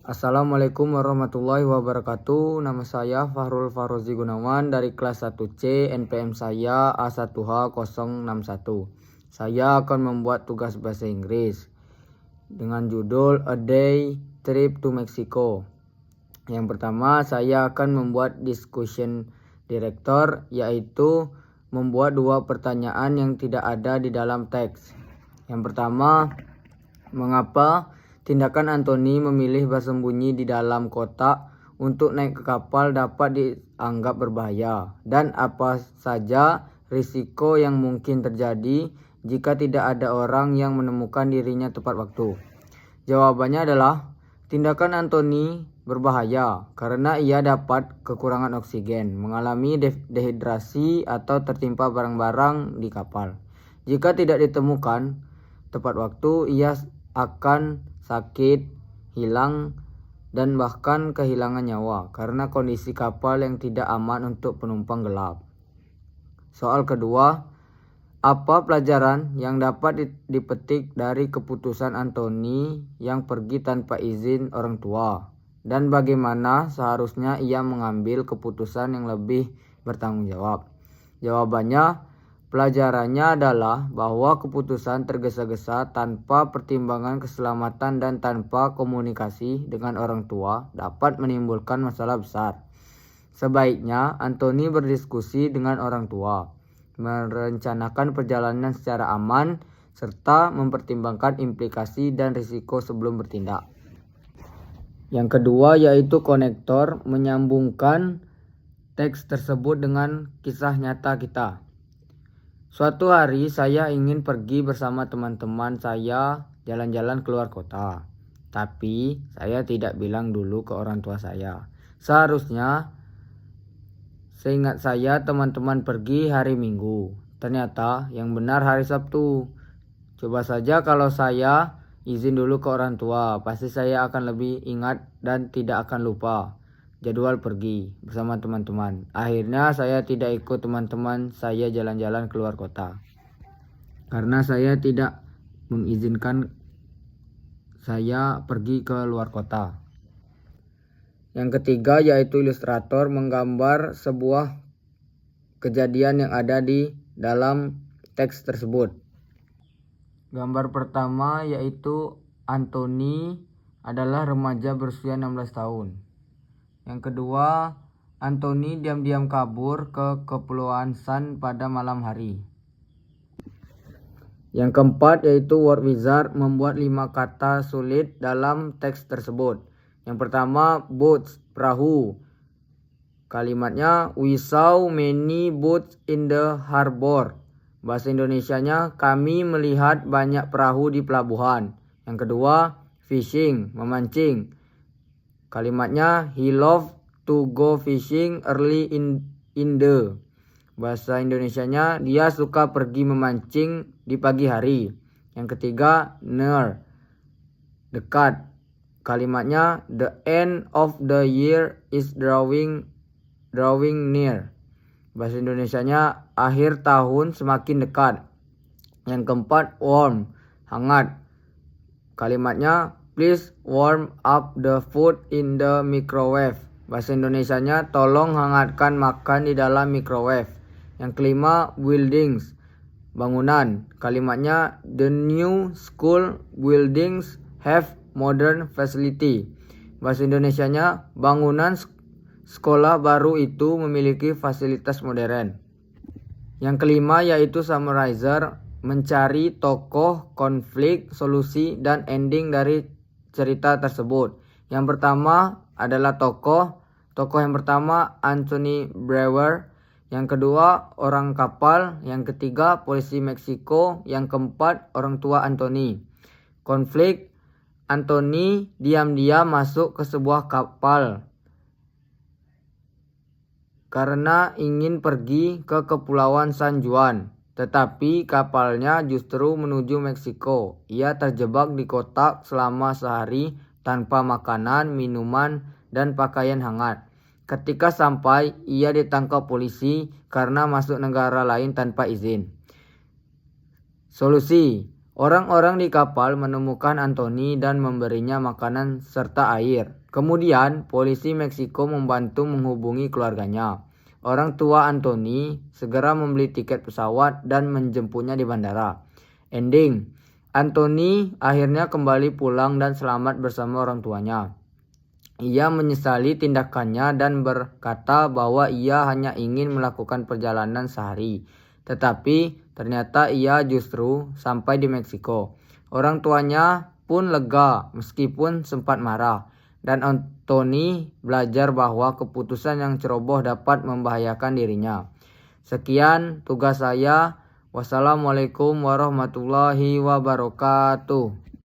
Assalamualaikum warahmatullahi wabarakatuh. Nama saya Fahrul Farozi Gunawan dari kelas 1C, NPM saya A1H061. Saya akan membuat tugas bahasa Inggris dengan judul A Day Trip to Mexico. Yang pertama, saya akan membuat discussion director, yaitu membuat dua pertanyaan yang tidak ada di dalam teks. Yang pertama, mengapa tindakan Anthony memilih bersembunyi di dalam kotak untuk naik ke kapal dapat dianggap berbahaya, dan apa saja risiko yang mungkin terjadi jika tidak ada orang yang menemukan dirinya tepat waktu? Jawabannya adalah tindakan Anthony berbahaya karena ia dapat kekurangan oksigen, mengalami dehidrasi atau tertimpa barang-barang di kapal. Jika tidak ditemukan tepat waktu, ia akan sakit, hilang, dan bahkan kehilangan nyawa karena kondisi kapal yang tidak aman untuk penumpang gelap. Soal kedua, apa pelajaran yang dapat dipetik dari keputusan Anthony yang pergi tanpa izin orang tua, dan bagaimana seharusnya ia mengambil keputusan yang lebih bertanggung jawab? Jawabannya, pelajarannya adalah bahwa keputusan tergesa-gesa tanpa pertimbangan keselamatan dan tanpa komunikasi dengan orang tua dapat menimbulkan masalah besar. Sebaiknya Anthony berdiskusi dengan orang tua, merencanakan perjalanan secara aman, serta mempertimbangkan implikasi dan risiko sebelum bertindak. Yang kedua yaitu konektor, menyambungkan teks tersebut dengan kisah nyata kita. Suatu hari saya ingin pergi bersama teman-teman saya jalan-jalan keluar kota. Tapi saya tidak bilang dulu ke orang tua saya. Seharusnya, seingat saya, teman-teman pergi hari Minggu. Ternyata yang benar hari Sabtu. Coba saja kalau saya izin dulu ke orang tua, pasti saya akan lebih ingat dan tidak akan lupa jadwal pergi bersama teman-teman. Akhirnya saya tidak ikut teman-teman saya jalan-jalan keluar kota karena saya tidak mengizinkan saya pergi ke luar kota. Yang ketiga yaitu ilustrator, menggambar sebuah kejadian yang ada di dalam teks tersebut. Gambar pertama yaitu Anthony adalah remaja berusia 16 tahun. Yang kedua, Anthony diam-diam kabur ke Kepulauan San pada malam hari. Yang keempat yaitu word wizard, membuat 5 kata sulit dalam teks tersebut. Yang pertama, boats, perahu. Kalimatnya, we saw many boats in the harbor. Bahasa Indonesianya, kami melihat banyak perahu di pelabuhan. Yang kedua, fishing, memancing. Kalimatnya, he loved to go fishing early in the. Bahasa Indonesianya, dia suka pergi memancing di pagi hari. Yang ketiga, near, dekat. Kalimatnya, the end of the year is drawing near. Bahasa Indonesianya, akhir tahun semakin dekat. Yang keempat, warm, hangat. Kalimatnya, please warm up the food in the microwave. Bahasa Indonesianya, tolong hangatkan makan di dalam microwave. Yang kelima, buildings, bangunan. Kalimatnya, the new school buildings have modern facility. Bahasa Indonesianya, bangunan sekolah baru itu memiliki fasilitas modern. Yang kelima yaitu summarizer, mencari tokoh, konflik, solusi, dan ending dari cerita tersebut. Yang pertama adalah tokoh yang pertama Anthony Brewer, yang kedua orang kapal, yang ketiga polisi Meksiko, yang keempat orang tua Anthony. Konflik, Anthony diam-diam masuk ke sebuah kapal karena ingin pergi ke Kepulauan San Juan. Tetapi kapalnya justru menuju Meksiko. Ia terjebak di kotak selama sehari tanpa makanan, minuman, dan pakaian hangat. Ketika sampai, ia ditangkap polisi karena masuk negara lain tanpa izin. Solusi, Orang-orang di kapal menemukan Anthony dan memberinya makanan serta air. Kemudian, polisi Meksiko membantu menghubungi keluarganya. Orang tua Anthony segera membeli tiket pesawat dan menjemputnya di bandara. Ending, Anthony akhirnya kembali pulang dan selamat bersama orang tuanya. Ia menyesali tindakannya dan berkata bahwa ia hanya ingin melakukan perjalanan sehari. Tetapi ternyata ia justru sampai di Meksiko. Orang tuanya pun lega meskipun sempat marah. Dan Anthony belajar bahwa keputusan yang ceroboh dapat membahayakan dirinya. Sekian tugas saya. Wassalamualaikum warahmatullahi wabarakatuh.